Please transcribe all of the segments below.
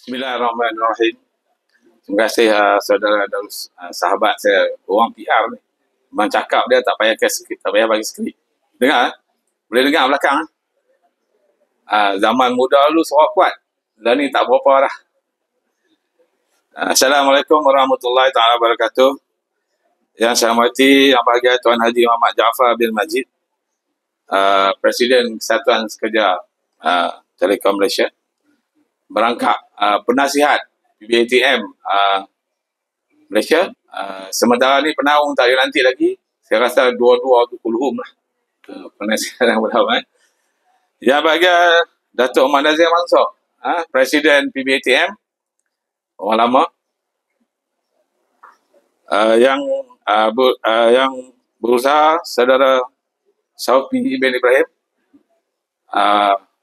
Bismillahirrahmanirrahim. Terima kasih saudara dan sahabat saya, orang PR ni. Abang cakap dia tak payah skrip, tak payah bagi skrip. Dengar? Boleh dengar belakang? Zaman muda dulu suara kuat. Dan ni tak berapa dah. Assalamualaikum warahmatullahi taala wabarakatuh. Yang saya hormati Yang Bahagia Tuan Haji Muhammad Jaafar bin Majid, Presiden Kesatuan Sekerja Telekom Malaysia, berangkap penasihat PBATM Malaysia. Sementara ni penaung tak dilantik lagi. Saya rasa dua-dua tu kulhum lah. Penasihat yang berlawan. Yang Bahagia Datuk Ahmad Nazir Mansor, Presiden PBATM, orang lama. Yang berusaha saudara Saufi bin Ibrahim,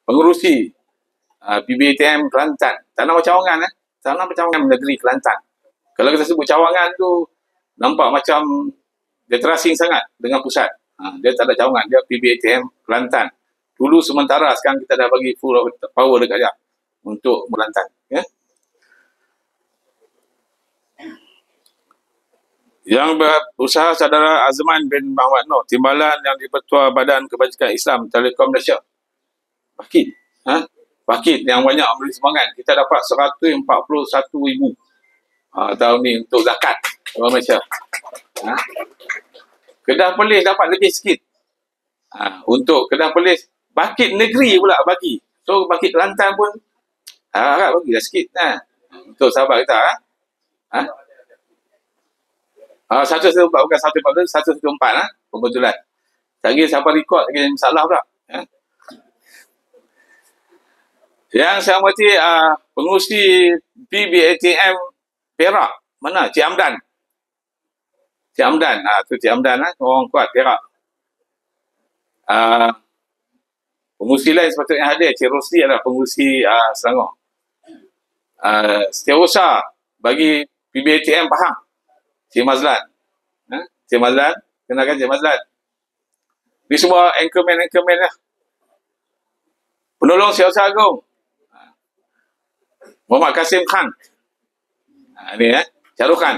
pengurusi PBATM Kelantan. Tanah Cawangan, Tanah Cawangan Negeri Kelantan. Kalau kita sebut Cawangan tu nampak macam dia terasing sangat dengan pusat. Dia tak ada Cawangan, dia PBATM Kelantan. Dulu sementara, sekarang kita dah bagi full power dekat dia untuk Kelantan. Ya? Yang berusaha saudara Azman bin Muhammad Noor, Timbalan yang di-Pertua Badan Kebajikan Islam Telekom Malaysia. Bakit? Bakit yang banyak memberi semangat. Kita dapat 141,000 tahun ni untuk zakat orang Malaysia. Kedah Perlis dapat lebih sikit. Untuk Kedah Perlis, Bakit Negeri pula bagi. So Bakit Kelantan pun harap bagilah sikit. Untuk sahabat kita. 114, bukan 114, 114 kebetulan. Tak kira siapa rekod, tak kira masalah pula. Yang saya hormati pengurusi PBATM Perak. Mana? Cik Amdan. Cik Amdan. Tu Cik Amdan, orang kuat Perak. Pengurusi lain sepatutnya hadir. Cik Rosli adalah pengurusi Selangor. Setiausaha bagi PBATM Pahang, Cik Mazlan. Cik Mazlan, kenalkan Cik Mazlan. Ini semua anchorman lah. Penolong Setiausaha Agung, Muhammad Kasim Khan. Ini Syahrul Khan.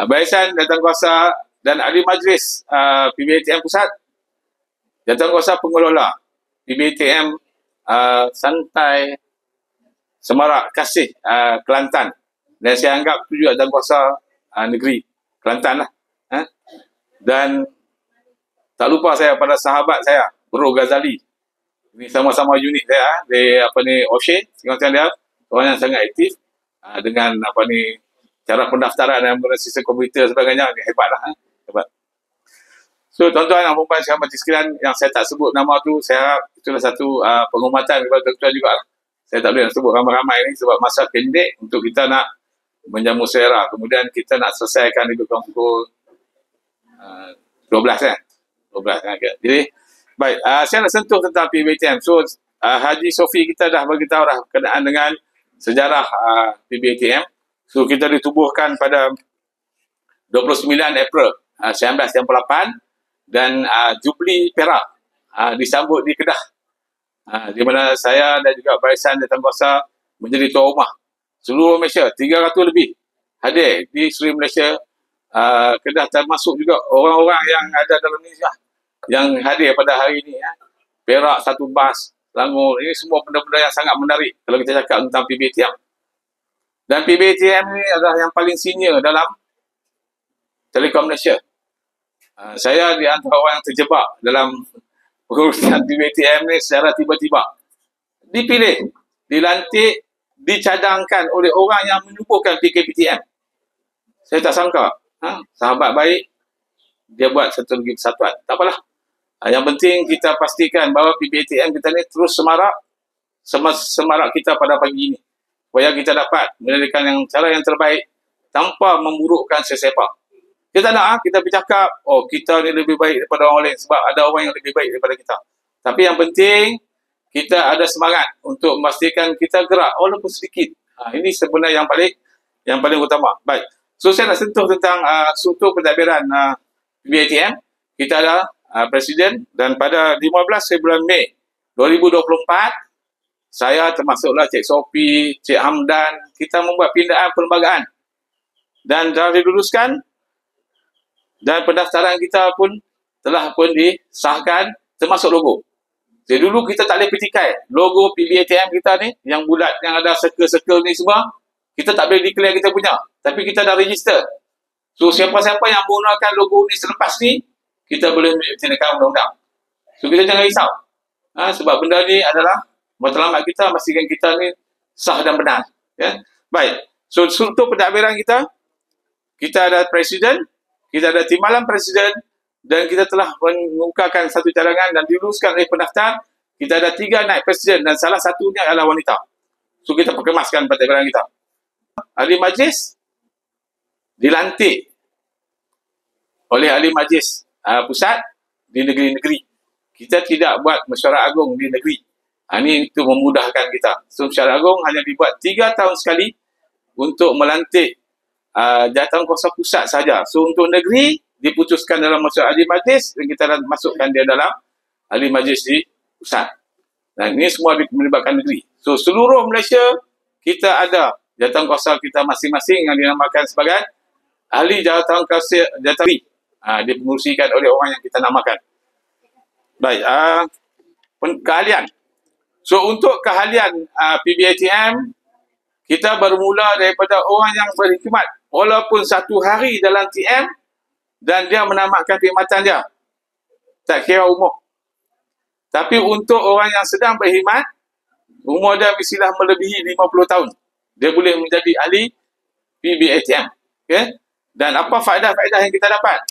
Barisan Jawatankuasa dan Ahli Majlis PBATM Pusat, Jawatankuasa Pengelola PBATM Santai Semarak Kasih Kelantan. Dan saya anggap itu juga Jawatankuasa Negeri Kelantan lah. Dan tak lupa saya pada sahabat saya, Bro Ghazali. Ini sama-sama unit saya di OSHE, tengok-tengok dia, orang yang sangat aktif dengan cara pendaftaran dan sistem komputer sebagainya, hebat lah. Hebat. So tuan-tuan dan puan-puan saya hormati sekalian, yang saya tak sebut nama tu, saya harap itulah satu penghormatan kepada tuan-tuan juga lah. Saya tak boleh nak sebut ramai-ramai ini sebab masa pendek untuk kita nak menjamu selera. Kemudian kita nak selesaikan lebih kurang pukul 12 kan? 12 kan? Jadi baik, saya nak sentuh tentang PBATM. So, Haji Sofi kita dah beritahu dah berkenaan dengan sejarah PBATM. So, kita ditubuhkan pada 29 April 1998 dan Jubli Perak disambut di Kedah. Di mana saya dan juga barisan Jawatankuasa menjadi tuan rumah. Seluruh Malaysia, 300 lebih hadir di seluruh Malaysia. Kedah termasuk juga orang-orang yang ada dalam ni yang hadir pada hari ini. Perak, satu bas, Selangor, ini semua benda-benda yang sangat menarik kalau kita cakap tentang PBATM. Dan PBATM ini adalah yang paling senior dalam Telekom Malaysia. Saya di antara orang yang terjebak dalam pengurusan PBATM ini secara tiba-tiba. Dipilih, dilantik, dicadangkan oleh orang yang menubuhkan PKPTM. Saya tak sangka. Sahabat baik, dia buat satu lagi persatuan. Tak apalah. Yang penting kita pastikan bahawa PBATM kita ni terus semarak kita pada pagi ini. Supaya kita dapat menjadikan cara yang terbaik tanpa memburukkan sesiapa. Kita nak kita bercakap, kita ni lebih baik daripada orang lain sebab ada orang yang lebih baik daripada kita. Tapi yang penting kita ada semangat untuk memastikan kita gerak walaupun sedikit. Ini sebenarnya yang paling utama. Baik. So saya nak sentuh tentang struktur pentadbiran PBATM. Kita ada Presiden, dan pada 15 bulan Mei 2024 saya termasuklah Cik Sophie, Cik Hamdan, kita membuat pindaan perlembagaan. Dan dah diluluskan, dan pendaftaran kita pun telah pun disahkan, termasuk logo. Jadi dulu kita tak boleh petikai. Logo PBATM kita ni, yang bulat, yang ada circle-circle ni semua, kita tak boleh declare kita punya. Tapi kita dah register. So, siapa-siapa yang menggunakan logo ni selepas ni, kita boleh tindakan undang-undang. So, kita jangan risau. Sebab benda ni adalah matlamat kita, pastikan kita ni sah dan benar. Ya? Baik. So, struktur pentadbiran kita ada presiden, kita ada timbalan presiden, dan kita telah mengukarkan satu cadangan dan diluluskan oleh pendaftar. Kita ada 3 naib presiden dan salah satunya adalah wanita. So, kita perkemaskan pentadbiran kita. Ahli majlis dilantik oleh ahli majlis pusat di negeri-negeri. Kita tidak buat mesyuarat agung di negeri. Ini itu memudahkan kita. So, mesyuarat agung hanya dibuat 3 tahun sekali untuk melantik jawatankuasa pusat saja. So, untuk negeri diputuskan dalam mesyuarat ahli majlis dan kita masukkan dia dalam ahli majlis di pusat. Dan ini semua melibatkan negeri. So, seluruh Malaysia kita ada jawatankuasa kita masing-masing yang dinamakan sebagai ahli jawatankuasa jawatan dipengurusikan oleh orang yang kita namakan. Baik, keahlian. So, untuk keahlian PBATM, kita bermula daripada orang yang berkhidmat walaupun 1 hari dalam TM dan dia menamatkan perkhidmatan dia. Tak kira umur. Tapi untuk orang yang sedang berkhidmat, umur dia mestilah melebihi 50 tahun. Dia boleh menjadi ahli PBATM. Okay? Dan apa faedah-faedah yang kita dapat?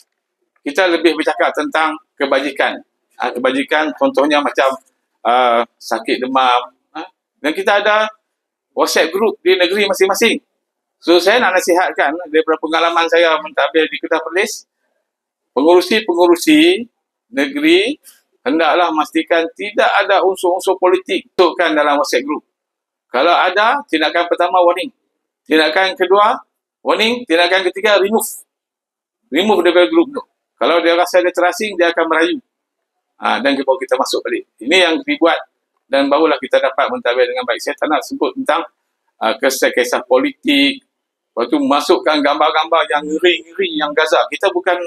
Kita lebih bercakap tentang kebajikan. Kebajikan contohnya macam sakit demam. Dan kita ada WhatsApp group di negeri masing-masing. So, saya nak nasihatkan daripada pengalaman saya mentadbir di Kedah Perlis, pengurusi-pengurusi negeri hendaklah memastikan tidak ada unsur-unsur politik masukkan dalam WhatsApp group. Kalau ada, tindakan pertama warning. Tindakan kedua warning, tindakan ketiga remove. Remove daripada group tu. Kalau dia rasa dia terasing, dia akan merayu. Dan baru kita masuk balik. Ini yang dibuat dan barulah kita dapat mentadbir dengan baik. Saya tak nak sebut tentang kisah-kisah politik. Lepas tu masukkan gambar-gambar yang ngeri-ngeri, yang Gaza. Kita bukan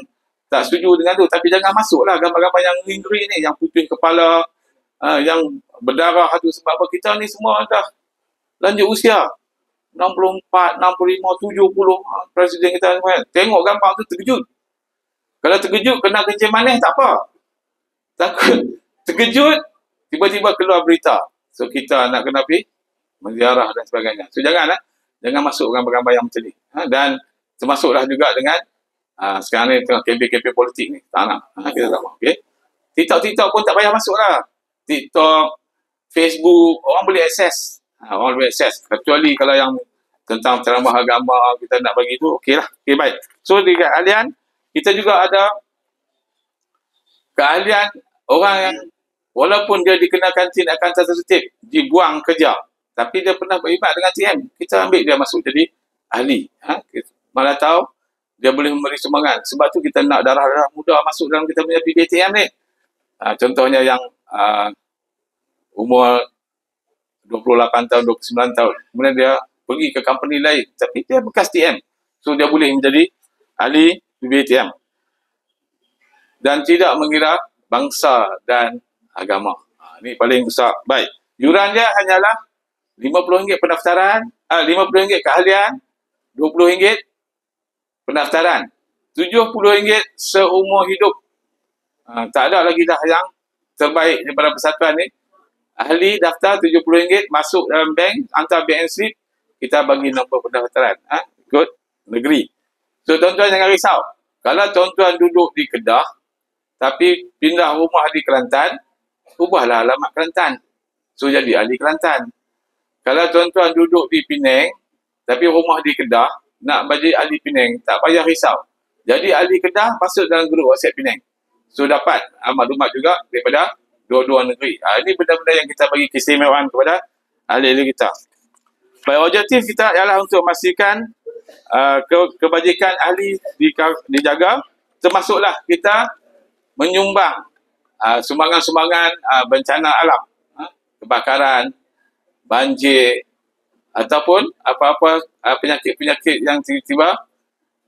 tak setuju dengan tu, tapi jangan masuklah gambar-gambar yang ngeri-ngeri ni, yang putih kepala, yang berdarah tu. Sebab apa, kita ni semua dah lanjut usia. 64, 65, 70 presiden kita tengok gambar tu terkejut. Kalau terkejut kena kencing manis tak apa. Takut terkejut tiba-tiba keluar berita. So kita nak kena pergi menziarah dan sebagainya. So jangan masuk gambar-gambar yang macam ni. Dan termasuklah juga dengan sekarang ni tengah kempen-kempen politik ni. Tak nak. Kita tak mahu. Okay? TikTok pun tak payah masuk lah. TikTok, Facebook, orang boleh akses. Orang boleh akses. Kecuali kalau yang tentang ceramah agama kita nak bagi tu, okey lah. Okay, baik. So, di keahlian, kita juga ada keahlian orang yang walaupun dia dikenakan tindakan tertib, dibuang kerja, tapi dia pernah berkhidmat dengan TM, kita ambil dia masuk jadi ahli. Malah tahu, dia boleh memberi sumbangan. Sebab tu kita nak darah-darah muda masuk dalam kita punya PBATM ni. Contohnya yang umur 28 tahun, 29 tahun. Kemudian dia pergi ke company lain. Tapi dia bekas TM. So, dia boleh menjadi ahli PBATM. Dan tidak mengira bangsa dan agama. Ini paling besar. Baik. Yuran dia hanyalah RM50 pendaftaran, RM50 keahlian, RM20 pendaftaran. RM70 seumur hidup. Tak ada lagi dah yang terbaik daripada persatuan ni. Ahli daftar RM70 masuk dalam bank, hantar BN slip, kita bagi nombor pendaftaran. Ikut negeri. So, tuan-tuan jangan risau. Kalau tuan-tuan duduk di Kedah, tapi pindah rumah di Kelantan, ubahlah alamat Kelantan. So, jadi ahli Kelantan. Kalau tuan-tuan duduk di Penang, tapi rumah di Kedah, nak bagi ahli Penang, tak payah risau. Jadi ahli Kedah masuk dalam grup WhatsApp Penang. So, dapat maklumat juga daripada dua-dua negeri. Ini benda-benda yang kita bagi keistimewaan kepada ahli-ahli kita. Baik, objektif kita ialah untuk memastikan kebajikan ahli dijaga, termasuklah kita menyumbang sumbangan-sumbangan bencana alam, kebakaran, banjir, ataupun apa-apa penyakit-penyakit yang tiba-tiba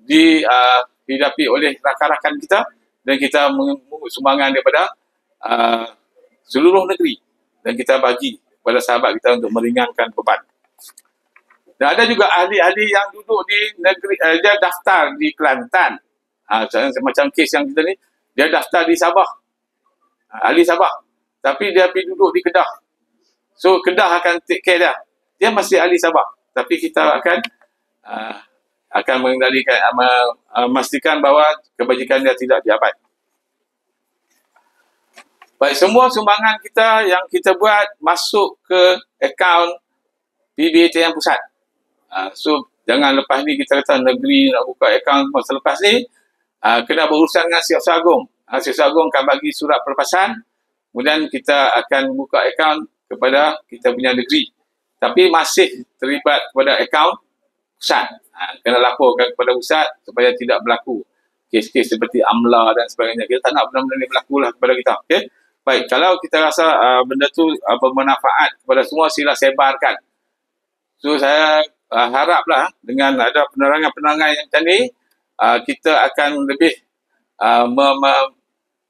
dihidapi oleh rakan-rakan kita, dan kita mengungut sumbangan daripada seluruh negeri, dan kita bagi kepada sahabat kita untuk meringankan beban. Dan ada juga ahli-ahli yang duduk di negeri, dia daftar di Kelantan. Macam kes yang kita ni, dia daftar di Sabah. Ahli Sabah. Tapi dia pergi duduk di Kedah. So, Kedah akan take care dia. Dia masih ahli Sabah. Tapi kita akan mengendalikan, memastikan bahawa kebajikan dia tidak diabai. Baik, semua sumbangan kita yang kita buat masuk ke akaun PBATM Pusat. So, jangan lepas ni kita kata negeri nak buka akaun masa lepas ni, kena berurusan dengan Siasat Agung. Siasat Agung akan bagi surat pelepasan, kemudian kita akan buka akaun kepada kita punya negeri. Tapi masih terlibat kepada akaun pusat. Kena laporkan kepada pusat supaya tidak berlaku kes-kes seperti AMLA dan sebagainya. Kita tak nak benda-benda ni berlaku lah kepada kita. Okay? Baik, kalau kita rasa benda tu bermanfaat kepada semua, sila sebarkan. So, saya haraplah dengan ada penerangan-penerangan yang macam ni, kita akan lebih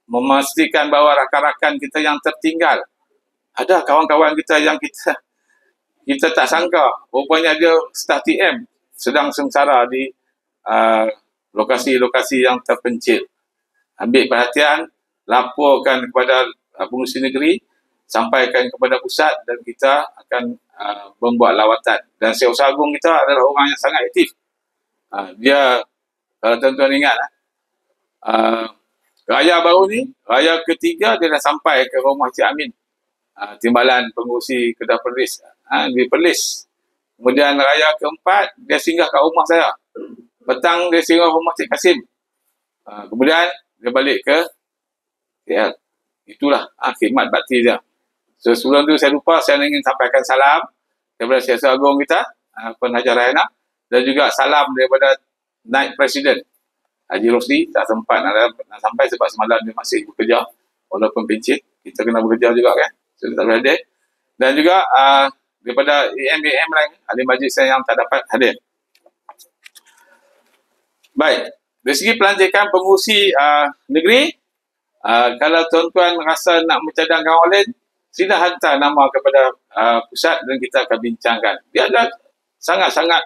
memastikan bahawa rakan-rakan kita yang tertinggal, ada kawan-kawan kita yang kita tak sangka, rupanya dia staf TM sedang sengsara di lokasi-lokasi yang terpencil. Ambil perhatian, laporkan kepada pengurusi negeri, sampaikan kepada pusat, dan kita akan membuat lawatan. Dan Siasat Agung kita adalah orang yang sangat aktif. Dia, kalau tuan-tuan ingat, raya baru ni, raya ketiga dia dah sampai ke rumah Cik Amin, Timbalan Pengurusi Kedah Perlis, di Perlis. Kemudian raya keempat, dia singgah kat rumah saya. Petang dia singgah rumah Cik Kasim. Kemudian dia balik ke KL. Itulah khidmat bakti dia. So, sebelum tu saya lupa, saya ingin sampaikan salam daripada Siasat Agung kita, Puan Hajar Raihana, dan juga salam daripada Naib Presiden Haji Rosli. Tak sempat nak sampai sebab semalam dia masih bekerja, walaupun pencit. Kita kena bekerja juga kan, so tak boleh hadir. Dan juga daripada EMBM lain, ahli majlis saya yang tak dapat hadir. Baik, dari segi pelantikan pengurusi negeri, kalau tuan-tuan rasa nak mencadangkan orang lain, sila hantar nama kepada pusat dan kita akan bincangkan. Dia adalah sangat-sangat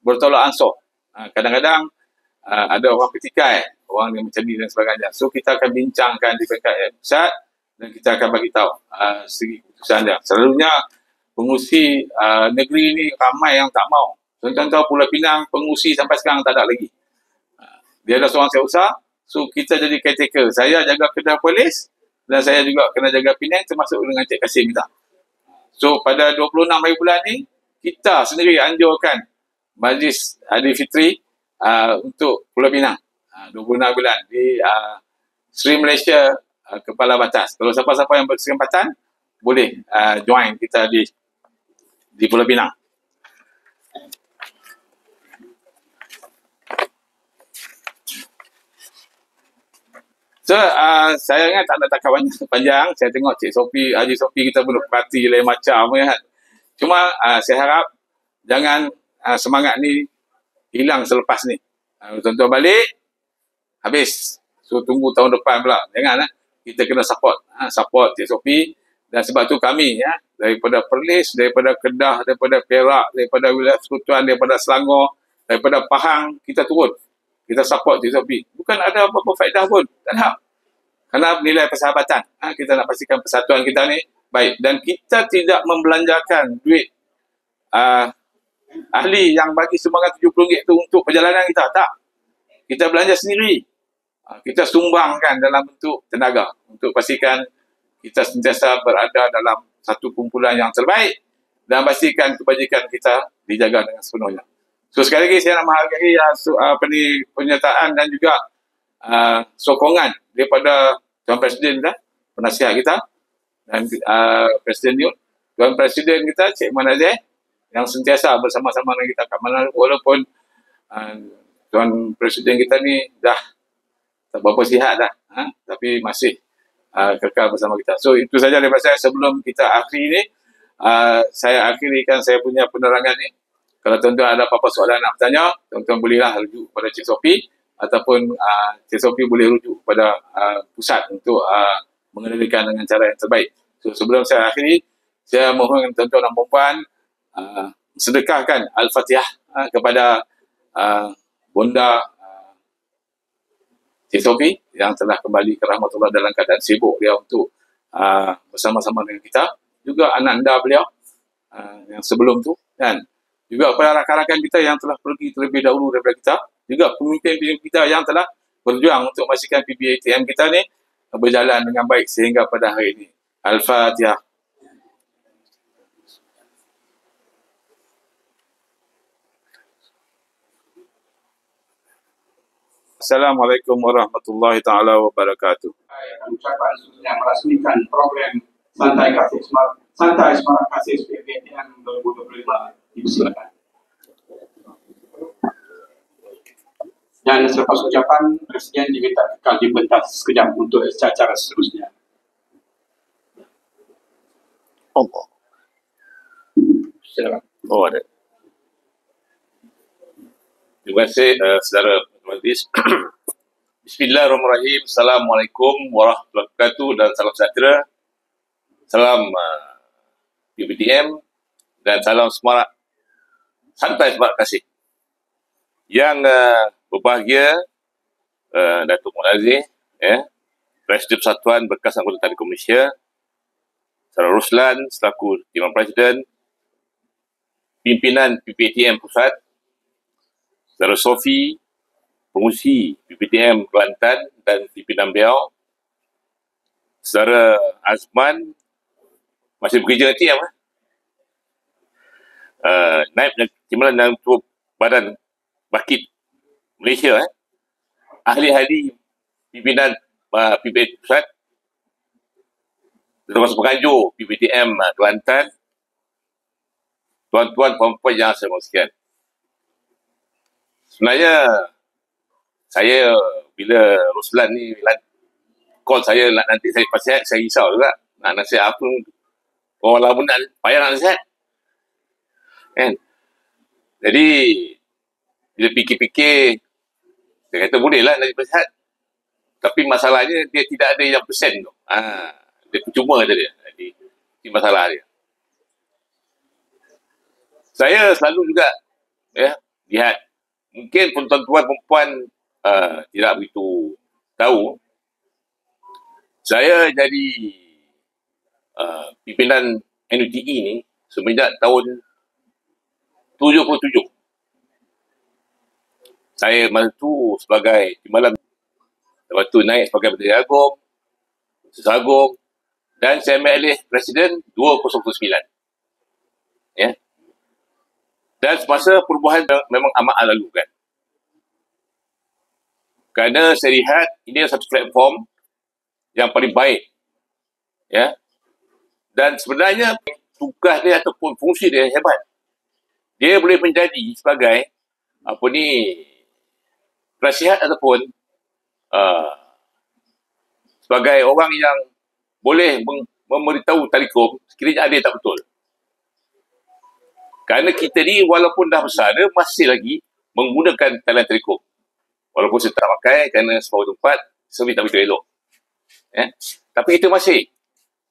bertolak ansur. Kadang-kadang ada orang petikai, orang yang macam ni dan sebagainya. So, kita akan bincangkan di peringkat pusat dan kita akan bagi tahu segi keputusan dia. Selalunya pengurusi negeri ni ramai yang tak mau. Tuan-tuan tahu Pulau Pinang pengurusi sampai sekarang tak ada lagi. Dia ada seorang setiausaha, so kita jadi caretaker. Saya jaga Kedah Polis dan saya juga kena jaga Penang, termasuk dengan Cik Kasim kita. So, pada 26 hari bulan ni, kita sendiri anjurkan Majlis Aidilfitri untuk Pulau Pinang. 26 bulan di Sri Malaysia Kepala Batas. Kalau siapa-siapa yang berkesempatan, boleh join kita di Pulau Pinang. So, saya ingat tak nak cakap panjang. Saya tengok Cik Sophie, Haji Sophie kita berparti lain macam. Ya. Cuma saya harap jangan semangat ni hilang selepas ni. Tuan-tuan balik, habis. So, tunggu tahun depan pula. Jangan kita kena support. Support Cik Sophie. Dan sebab tu kami, daripada Perlis, daripada Kedah, daripada Perak, daripada wilayah Sekutuan, daripada Selangor, daripada Pahang, kita turun. Kita support Cik Sophie. Bukan ada apa-apa faedah pun. Tak nak. Kerana nilai persahabatan. Kita nak pastikan persatuan kita ni baik. Dan kita tidak membelanjakan duit ahli yang bagi sumbangan RM70 tu untuk perjalanan kita. Tak. Kita belanja sendiri. Kita sumbangkan dalam bentuk tenaga. Untuk pastikan kita sentiasa berada dalam satu kumpulan yang terbaik. Dan pastikan kebajikan kita dijaga dengan sepenuhnya. So, sekali lagi saya nak menghargai penyertaan dan juga sokongan daripada Tuan Presiden kita, penasihat kita, dan Presiden Yun, Tuan Presiden kita, Cik Manazir, yang sentiasa bersama-sama dengan kita kat mana, walaupun Tuan Presiden kita ni dah tak berapa sihat dah, tapi masih kekal bersama kita. So, itu saja daripada saya sebelum kita akhiri ini. Saya akhirikan saya punya penerangan ni. Kalau tuan-tuan ada apa-apa soalan nak bertanya, tuan-tuan bolehlah rujuk pada Cik Sophie ataupun Cik Sophie boleh rujuk pada pusat untuk mengendalikan dengan cara yang terbaik. So, sebelum saya akhiri, saya mohon tuan-tuan dan puan-puan sedekahkan Al-Fatihah kepada Bonda Cik Sophie yang telah kembali ke rahmatullah dalam keadaan sibuk dia untuk bersama-sama dengan kita. Juga ananda beliau yang sebelum tu, dan juga kepada rakan-rakan kita yang telah pergi terlebih dahulu daripada kita, juga pemimpin-pemimpin kita yang telah berjuang untuk memastikan PBATM kita ni berjalan dengan baik sehingga pada hari ini. Al-Fatihah. Assalamualaikum warahmatullahi taala wabarakatuh. Ucapan yang merasmikan program Santai Semarak Kasih PBATM 2025 dipersilakan. Dan selepas ucapan, Presiden diminta kekal di pentas sekejap untuk acara seterusnya. Allah. Oh, ada. Terima kasih, saudara majlis. Bismillahirrahmanirrahim. Assalamualaikum warahmatullahi wabarakatuh dan salam sejahtera. Salam PBATM dan salam semarak santai semarak kasih. Yang berbahagia Datuk Muhammad Aziz, Presiden Persatuan Bekas Anggota Telekom Malaysia, Saudara Ruslan selaku Timbalan Presiden, pimpinan PBATM Pusat, Saudara Sophie, pengurusi PBATM Kelantan dan pimpinan beliau, Saudara Azman, masih bekerja nanti ya, Naib Timbalan dan Ketua Badan Bakit Malaysia, ahli-ahli pimpinan PBATM Pusat, termasuk penganjur PBATM Kelantan, tuan-tuan, puan-puan yang saya maksudkan. Sebenarnya, saya bila Ruslan ni call saya nanti saya pasihat, saya risau juga. Nak nasihat apa, orang lama nak payah nak nasihat. Kan? Jadi, bila fikir-fikir, saya kata bolehlah nak nasihat. Tapi masalahnya, dia tidak ada yang persen tu. Dia percuma je dia. Jadi, ini masalah dia. Saya selalu juga lihat, mungkin pun tuan-tuan perempuan tidak begitu tahu, saya jadi pimpinan NUTE ni semenjak tahun 77. Saya masa tu sebagai timbalan, lepas tu naik sebagai Menteri Agung, Sesagung, dan saya ambil alih Presiden 2009. Ya. Dan semasa perubahan memang amat lalu kan. Kerana saya lihat ini adalah satu platform yang paling baik. Ya. Dan sebenarnya tugas dia ataupun fungsi dia hebat. Dia boleh menjadi sebagai penasihat ataupun sebagai orang yang boleh memberitahu Telekom sekiranya ada yang tak betul. Kerana kita ni walaupun dah besar, dia masih lagi menggunakan talian Telekom. Walaupun saya tak pakai kerana sebuah tempat servis tak begitu elok. Tapi kita masih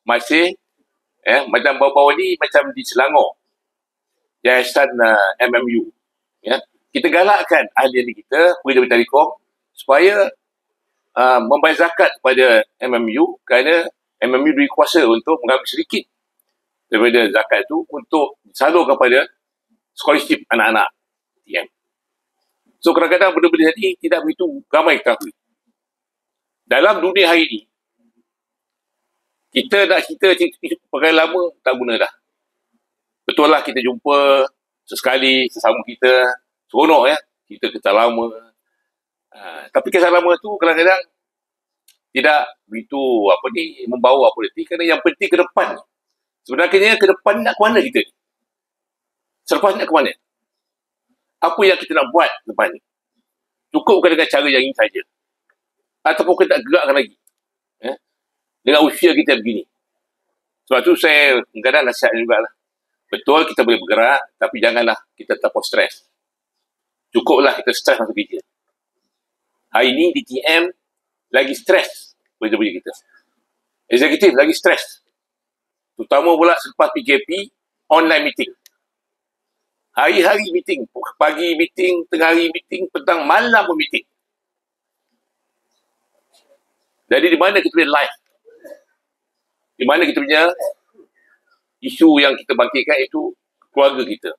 macam baru-baru ni macam di Selangor, Yayasan MMU. Kita galakkan ahli-ahli kita, pekerja Telekom, supaya membayar zakat kepada MMU kerana MMU diberi kuasa untuk mengambil sedikit daripada zakat itu untuk disalurkan kepada scholarship anak-anak TM. So kadang-kadang benda-benda ini tidak begitu ramai ketahui. Dalam dunia hari ini, kita nak cerita perkara lama tak guna dah. Betul lah kita jumpa sesekali sesama kita, seronok ya, kita kisah lama. Tapi kisah lama tu kadang-kadang tidak begitu membawa politik, kerana yang penting ke depan. Sebenarnya ke depan nak ke mana kita? Selepas nak ke mana? Apa yang kita nak buat depan ni? Cukupkan dengan cara yang ini saja? Ataupun kita tak gerakkan lagi? Dengan usia kita begini. Sebab tu saya kadang-kadang nasihat juga lah. Betul kita boleh bergerak, tapi janganlah kita terlalu stres. Cukuplah kita stres masa kerja. Hari ini di TM lagi stres kerja-kerja kita. Eksekutif lagi stres. Terutama pula selepas PKP, online meeting. Hari-hari meeting. Pagi meeting, tengah hari meeting, petang, malam pun meeting. Jadi di mana kita boleh live? Di mana kita punya isu yang kita bangkitkan itu keluarga kita.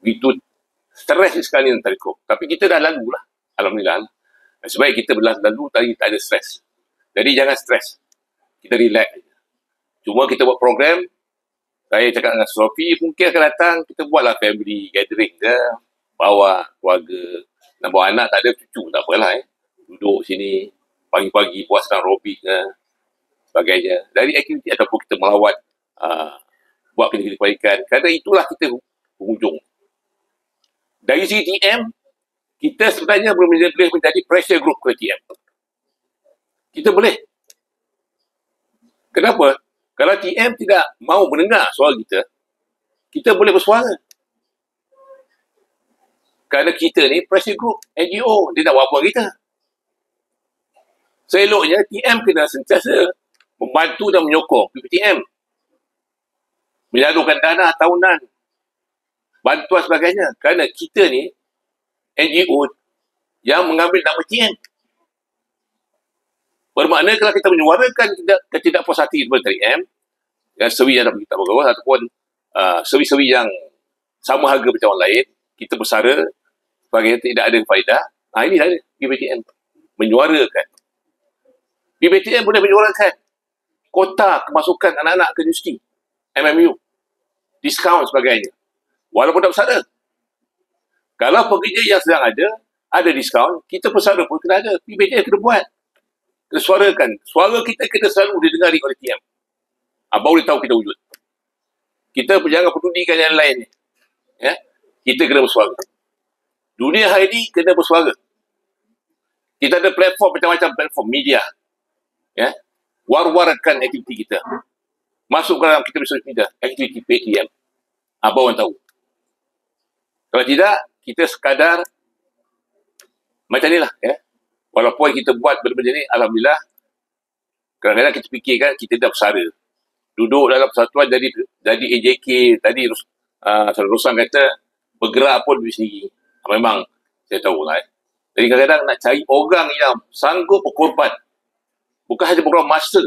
Begitu stres sekali dengan Telekom. Tapi kita dah lalu lah. Alhamdulillah. Sebaik kita berlalu tadi tak ada stres. Jadi jangan stres. Kita relax. Cuma kita buat program. Saya cakap dengan Sophie, mungkin akan datang, kita buatlah family gathering ke. Bawa keluarga. Nak bawa anak tak ada cucu, tak apalah. Duduk sini. Pagi-pagi puas aerobik ke. Sebagainya. Dari aktiviti ataupun kita melawat. Buat kerja-kerja kebaikan. Kerana itulah kita penghujung. Dari segi TM, kita sebenarnya boleh menjadi pressure group ke TM. Kita boleh. Kenapa? Kalau TM tidak mahu mendengar suara kita, kita boleh bersuara. Kerana kita ni pressure group, NGO, dia tak buat apa kita. Seeloknya, TM kena sentiasa membantu dan menyokong PPTM. Menyalurkan dana tahunan, bantuan sebagainya. Kerana kita ni NGO yang mengambil nama TM. Bermakna kalau kita menyuarakan ketidakpuas hati kepada TM, yang sewi yang dapat kita bergaul, ataupun sewi-sewi yang sama harga macam orang lain, kita bersara, sebagainya tidak ada faedah. Ini ada PBTM. Menyuarakan. PBTM boleh menyuarakan kota kemasukan anak-anak ke universiti, MMU, diskaun sebagainya. Walaupun tak bersara. Kalau pekerja yang sedang ada diskaun, kita bersara pun kena ada. PBTM kena buat. Kena suarakan. Suara kita kena selalu didengari oleh TM. Baru dia tahu kita wujud. Kita jangan pedulikan yang lain. Ya? Kita kena bersuara. Dunia hari ini kena bersuara. Kita ada platform, macam-macam platform media. Ya? War-warkan aktiviti kita. Masuk ke dalam kita social media. Aktiviti PTM. Baru orang tahu. Kalau tidak, kita sekadar macam ni lah. Ya? Walaupun kita buat benda-benda ni, alhamdulillah, kadang-kadang kita fikirkan kita dah bersara. Duduk dalam persatuan jadi AJK, tadi Rosan kata, bergerak pun duit sendiri. Memang, saya tahu lah. Jadi kadang-kadang nak cari orang yang sanggup berkorban. Bukan hanya berkorban masa,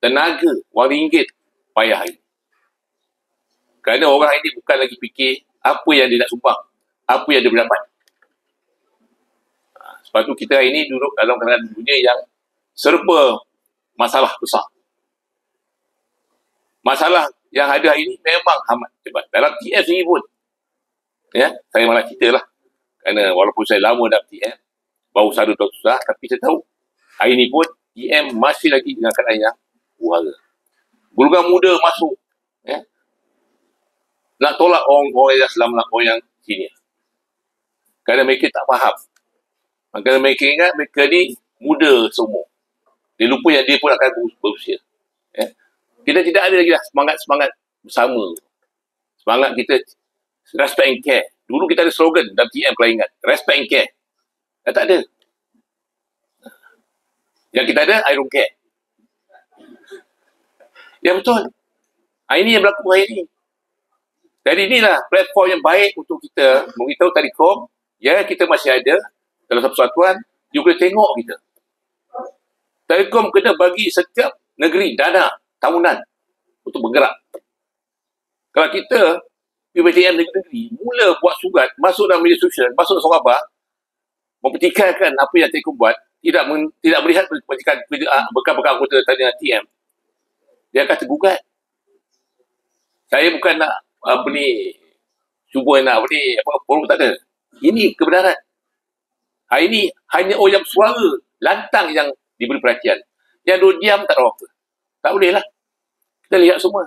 tenaga, wang ringgit, payah ini. Kerana orang ini bukan lagi fikir apa yang dia nak sumbang, apa yang dia berdapat. Sebab tu kita hari ini duduk dalam keadaan dunia yang serba masalah besar. Masalah yang ada hari ini memang amat hebat. Dalam TM sendiri pun, ya, saya malah cerita lah. Kerana walaupun saya lama dalam TM, baru satu tahun susah, tapi saya tahu hari ini pun TM masih lagi dengan keadaan yang buara. Golongan muda masuk, ya, nak tolak orang yang selamat, orang yang senior. Kerana mereka tak faham. Kerana mereka ingat mereka ni muda seumur. Dia lupa yang dia pun akan berusia. Ya. Kita tidak ada lagi lah semangat-semangat bersama. Semangat kita respect and care. Dulu kita ada slogan dalam TM kalau ingat. Respect and care. Dah tak ada. Yang kita ada, I don't care. Ya betul. Ini yang berlaku hari ini. Jadi inilah platform yang baik untuk kita memberitahu Telekom, ya kita masih ada dalam satu persatuan, dia boleh tengok kita. Telekom kena bagi setiap negeri dana tahunan untuk bergerak. Kalau kita PBTM negeri mula buat surat, masuk dalam media sosial, masuk dalam surat khabar, mempertikaikan apa yang Telekom buat, tidak melihat bekas-bekas anggota dengan TM, dia akan tergugat. Saya bukan nak cuba nak apa tak ada. Ini kebenaran. Hari ini hanya orang yang bersuara lantang yang diberi perhatian. Yang duduk diam tak ada apa. Tak boleh lah. Kita lihat semua.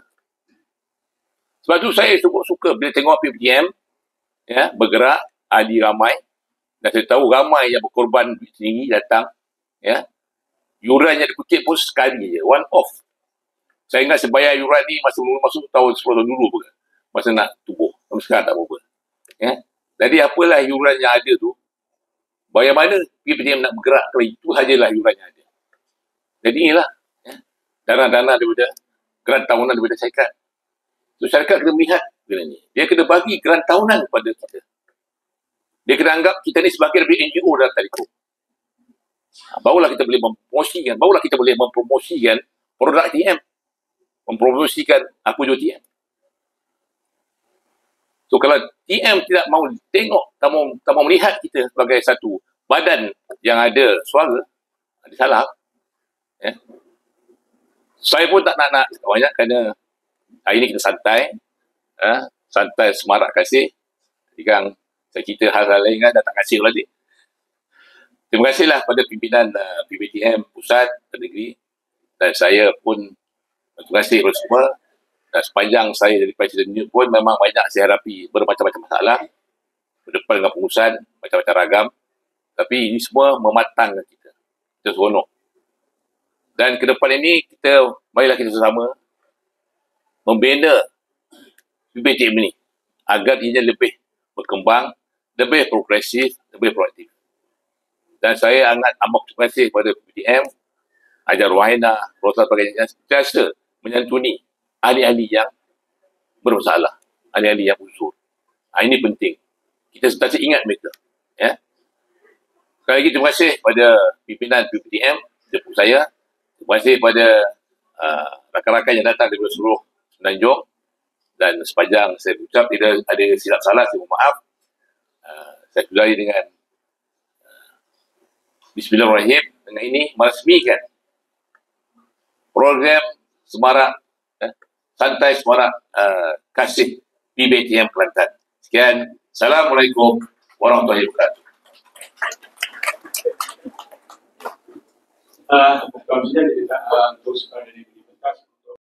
Sebab tu saya suka bila tengok PPTM, ya, bergerak, ahli ramai. Dan saya tahu ramai yang berkorban sendiri datang. Ya. Yuran yang dikutip pun sekali je. One off. Saya ingat saya bayar yuran ni masa masuk tahun 10 tahun dulu pun. Masa nak tubuh. Sampai sekarang tak apa-apa. Ya? Jadi apalah yuran yang ada tu, bayar mana PPTM nak bergerak, kalau itu sajalah yuran yang ada. Jadi inilah ya, dana-dana daripada geran tahunan daripada syarikat. So syarikat kena melihat benda ni. Dia kena bagi geran tahunan kepada kita. Dia kena anggap kita ni sebagai lebih NGO dalam Telekom. Barulah kita boleh mempromosikan produk TM. Mempromosikan apa jual TM. So kalau TM tidak mahu tengok, tak mahu melihat kita sebagai satu badan yang ada suara, ada salah. Ya. Saya pun tak nak banyak kerana hari ini kita santai. Santai semarak kasih. Jadi kan saya cerita hal-hal lain kan, dah tak kasih lagi. Terima kasihlah pada pimpinan PBTM pusat dan negeri. Dan saya pun terima kasih kepada semua. Dan sepanjang saya jadi presiden ni pun memang banyak saya hadapi bermacam-macam masalah. Berdepan dengan pengurusan, macam-macam ragam. Tapi ini semua mematangkan kita. Kita seronok. Dan ke depan ini, marilah kita bersama membina PBTM ini agar ia lebih berkembang, lebih progresif, lebih proaktif. Dan saya amat terima kasih kepada PBTM, Hajar Ruhaina, Rosa sebagainya, yang sentiasa menyantuni ahli-ahli yang bermasalah, ahli-ahli yang usul. Ini penting. Kita sentiasa ingat mereka. Ya. Sekali lagi terima kasih pada pimpinan PBTM, jemput saya. Terima kasih pada rakan-rakan yang datang dari seluruh Semenanjung. Dan sepanjang saya ucap, tidak ada silap salah, saya mohon maaf. Saya tuliskan dengan Bismillahirrahmanirrahim. Dengan ini meresmikan program Semarak Santai Semarak Kasih PBTM Kelantan. Sekian. Assalamualaikum warahmatullahi wabarakatuh.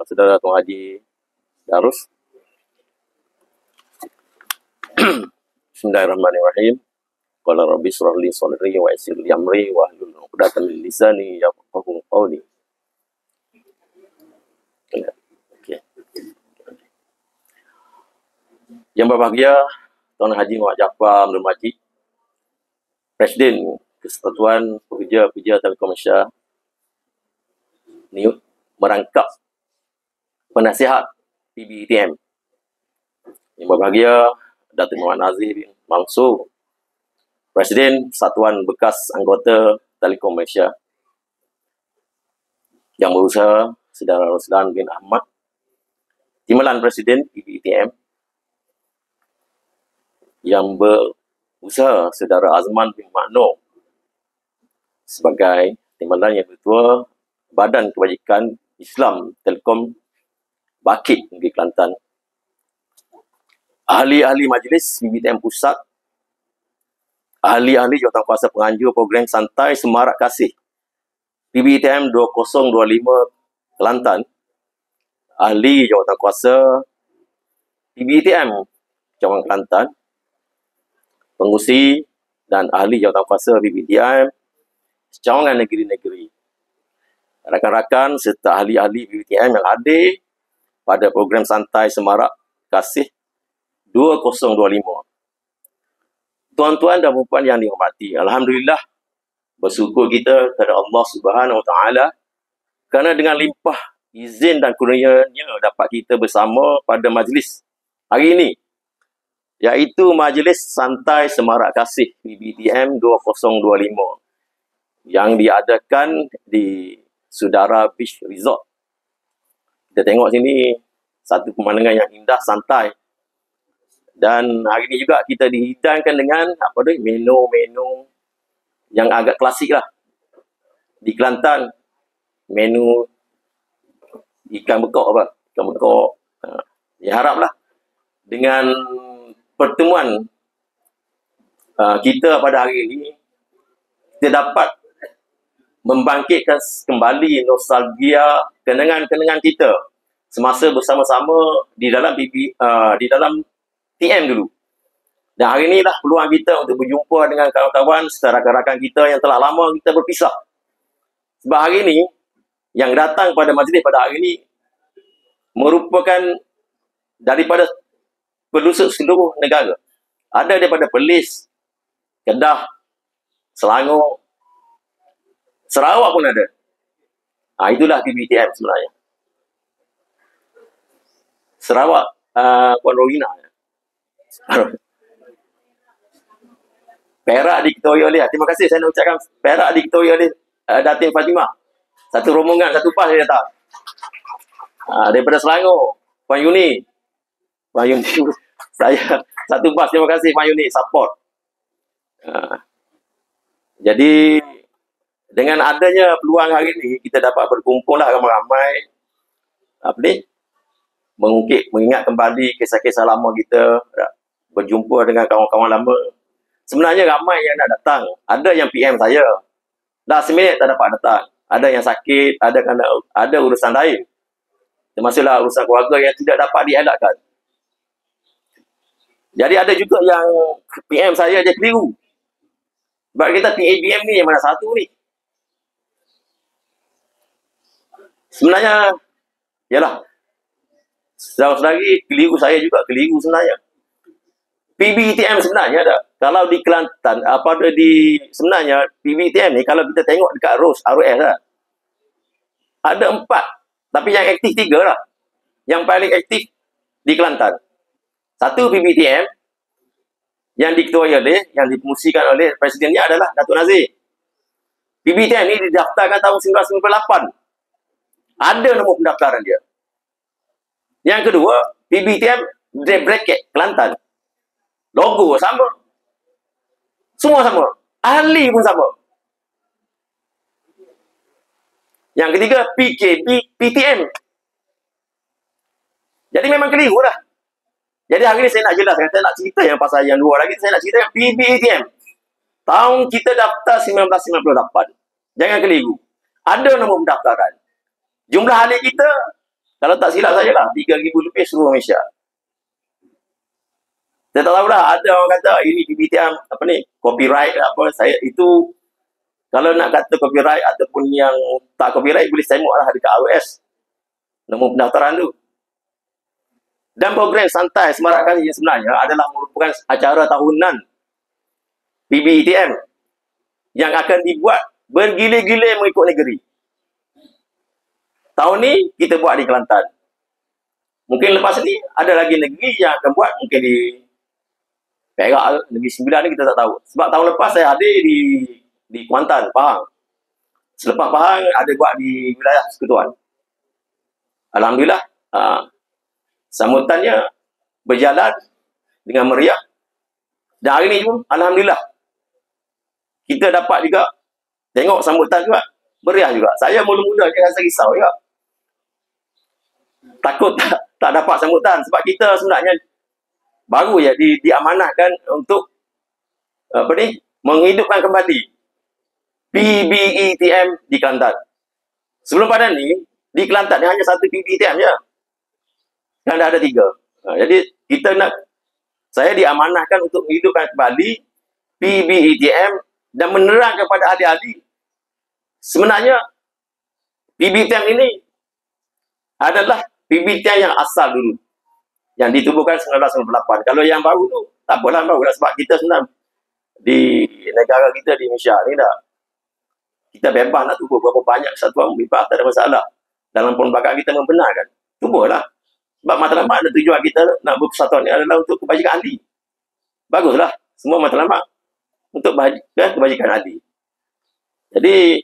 Saudara Tuan Haji Darus. Bismillahirrahmanirrahim. Qala rabbi shrah li sadri wa yassir li amri wa hlul 'uqdatam min lisani yafqahu qawli. Okey. Yang berbahagia Tuan Haji Muhammad Jaafar Abdul Majid, Presiden Kesatuan Pekerja Telekom Malaysia, ini merangkap penasihat PBTM. Yang berbahagia Datuk Muhammad Nazir bin Mansur, Presiden Persatuan Bekas Anggota Telekom Malaysia. Yang berusaha Saudara Roslan bin Ahmad, Timbalan Presiden PBTM. Yang berusaha Saudara Azman bin Makno sebagai Timbalan yang Ketua Badan Kebajikan Islam Telekom Bakit Negeri Kelantan. Ahli-ahli majlis PBTM Pusat, ahli-ahli Jawatankuasa Penganjur Program Santai Semarak Kasih PBTM 2025 Kelantan, ahli Jawatankuasa PBTM Cawangan Kelantan, pengurusi dan ahli Jawatankuasa PBTM Cawangan negeri-negeri, rakan-rakan serta ahli-ahli PBTM yang hadir pada program Santai Semarak Kasih 2025. Tuan-tuan dan puan yang dihormati, alhamdulillah bersyukur kita kepada Allah Subhanahu Wa Taala kerana dengan limpah izin dan kurnianya dapat kita bersama pada majlis hari ini, iaitu Majlis Santai Semarak Kasih PBTM 2025 yang diadakan di Sudara Beach Resort. Kita tengok sini satu pemandangan yang indah, santai. Dan hari ini juga kita dihidangkan dengan menu-menu yang agak klasik lah. Di Kelantan, menu ikan bekok Ikan bekok. Ya haraplah dengan pertemuan kita pada hari ini, kita dapat membangkitkan kembali nostalgia kenangan-kenangan kita semasa bersama-sama di dalam TM dulu. Dan hari inilah peluang kita untuk berjumpa dengan kawan-kawan serta rakan-rakan kita yang telah lama kita berpisah. Sebab hari ini yang datang pada majlis pada hari ini merupakan daripada penduduk seluruh negara. Ada daripada Perlis, Kedah, Selangor, Sarawak pun ada. Itulah PBTM sebenarnya. Sarawak, Puan Rowina. Perak diketuai oleh, terima kasih saya nak ucapkan, Perak diketuai oleh Datin Fatimah. Satu rombongan, satu pas dia datang. Daripada Selangor, Puan Yuni. Puan Yuni, saya satu pas, terima kasih Puan Yuni, support. Jadi, dengan adanya peluang hari ini, kita dapat berkumpul lah ramai-ramai. Mengingat kembali kisah-kisah lama kita, berjumpa dengan kawan-kawan lama. Sebenarnya ramai yang nak datang. Ada yang PM saya. Dah seminit tak dapat datang. Ada yang sakit, ada urusan lain. Termasuklah urusan keluarga yang tidak dapat dielakkan. Jadi ada juga yang PM saya je keliru. Sebab kita PABM ni yang mana satu ni? Sebenarnya, yalah, saudara-saudari, keliru saya juga, keliru sebenarnya. PBTM sebenarnya ada. Kalau di Kelantan, sebenarnya PBTM ni, kalau kita tengok dekat ROS lah, ada 4. Tapi yang aktif 3 lah. Yang paling aktif di Kelantan. Satu PBTM, yang diketuai oleh, yang dipromosikan oleh presidennya adalah Datuk Nazir. PBTM ni didaftarkan tahun 1998. Ada nombor pendaftaran dia. Yang kedua, PBTM Day Bracket Kelantan. Logo sama. Semua sama. Ahli pun sama. Yang ketiga, PKB PTM. Jadi memang keliru lah. Jadi hari ni saya nak jelaskan, saya nak cerita yang pasal yang dua lagi, saya nak cerita yang PBATM. Tahun kita daftar 1998. Jangan keliru. Ada nombor pendaftaran. Jumlah ahli kita, kalau tak silap saya lah, 3,000 lebih seluruh Malaysia. Saya tak tahulah, ada orang kata ini PBTM, copyright apa, saya itu, kalau nak kata copyright ataupun yang tak copyright, boleh tengok lah dekat ROS. Nombor pendaftaran tu. Dan program santai semarak kali yang sebenarnya adalah merupakan acara tahunan PBTM yang akan dibuat bergila-gila mengikut negeri. Tahun ni kita buat di Kelantan. Mungkin lepas ni ada lagi negeri yang akan buat, mungkin di Perak, Negeri Sembilan ni kita tak tahu. Sebab tahun lepas saya ada di Kuantan, Pahang. Selepas Pahang ada buat di wilayah Persekutuan. Alhamdulillah, sambutannya berjalan dengan meriah. Dan hari ni pun, Alhamdulillah, kita dapat juga tengok sambutan juga, meriah juga. Saya mula-mula dia rasa risau juga. Takut tak dapat sambutan. Sebab kita sebenarnya baru ya diamanahkan untuk menghidupkan kembali PBETM di Kelantan. Sebelum pada ni, di Kelantan ni hanya satu PBETM je. Kan dah ada 3. Jadi saya diamanahkan untuk menghidupkan kembali PBETM dan menerangkan kepada ahli-ahli. Sebenarnya PBETM ini adalah PBETM yang asal dulu, yang ditubuhkan 1998. Kalau yang baru tu, tak apalah baru lah. Sebab kita sebenarnya di negara kita, di Malaysia ni dah, kita bebas nak tubuh berapa banyak kesatuan, bebas, tak ada masalah. Dalam perlembagaan kita membenarkan, tubuhlah. Sebab matlamat ada tujuan kita nak berpersatuan ni adalah untuk kebajikan ahli. Baguslah, semua matlamat untuk kebajikan ahli. Jadi,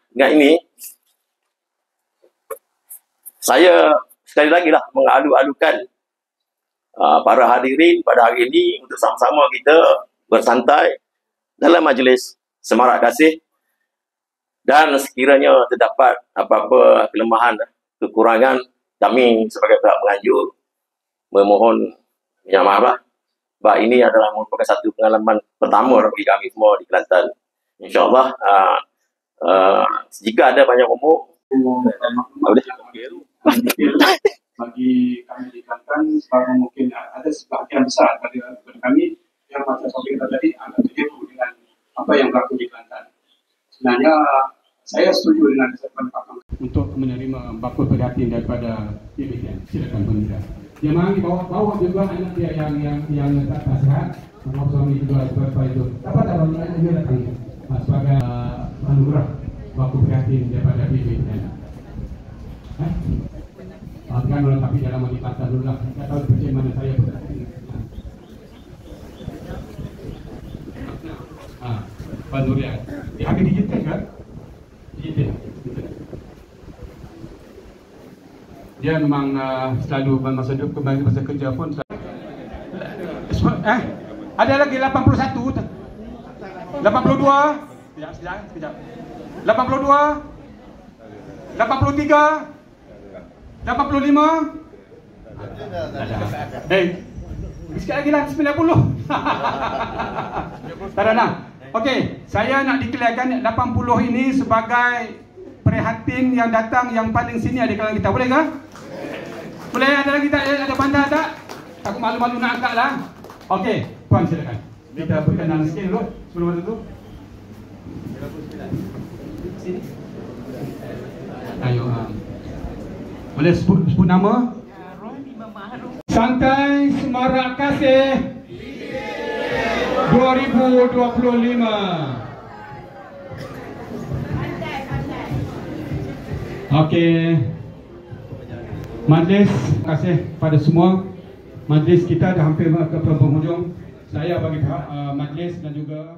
dengan ini, saya sekali lagi lah mengalu-alukan para hadirin pada hari ini untuk sama-sama kita bersantai dalam majlis semarak kasih, dan sekiranya terdapat apa-apa kelemahan, kekurangan, kami sebagai pihak penganjur memohon minta maaf lah. Sebab ini adalah merupakan satu pengalaman pertama bagi kami semua di Kelantan. InsyaAllah jika ada banyak umur bagi kami di Kelantan, sebab mungkin ada sebahagian besar daripada kami yang macam saya kata tadi akan tertipu dengan apa yang berlaku di Kelantan. Sebenarnya saya setuju dengan kesempatan Pak untuk menerima bakul prihatin daripada PBTM. Silakan Tuan Ida. Dia mari bawa juga anak dia yang tak sihat, bawa suami juga seperti itu. Dapat anak dia datang sebagai anugerah bakul prihatin daripada PBTM. Kan melengkapi dalam menikmatan dulu lah. Saya tahu macam mana saya berada. Pak Nurian. Dia agak digital kan? Digital. Dia memang selalu masa hidup kembali masa kerja pun ada lagi 81 82 sekejap 82 83 85 sikit lagi lah 90 tak ada lah. Okey, saya nak declarekan 80 ini sebagai prihatin yang datang yang paling senior di kalangan kita. Boleh ke? Boleh? Ada lagi tak? Ada bandar tak? Aku malu-malu nak angkat lah. Okey, Puan silakan. Kita berkenalan sikit dulu sebelum itu. Sini. Ayo. Boleh sebut nama? Santai Semarak Kasih 2025. Okey. Majlis, terima kasih pada semua. Majlis kita dah hampir ke penghujung. Saya bagi pihak majlis dan juga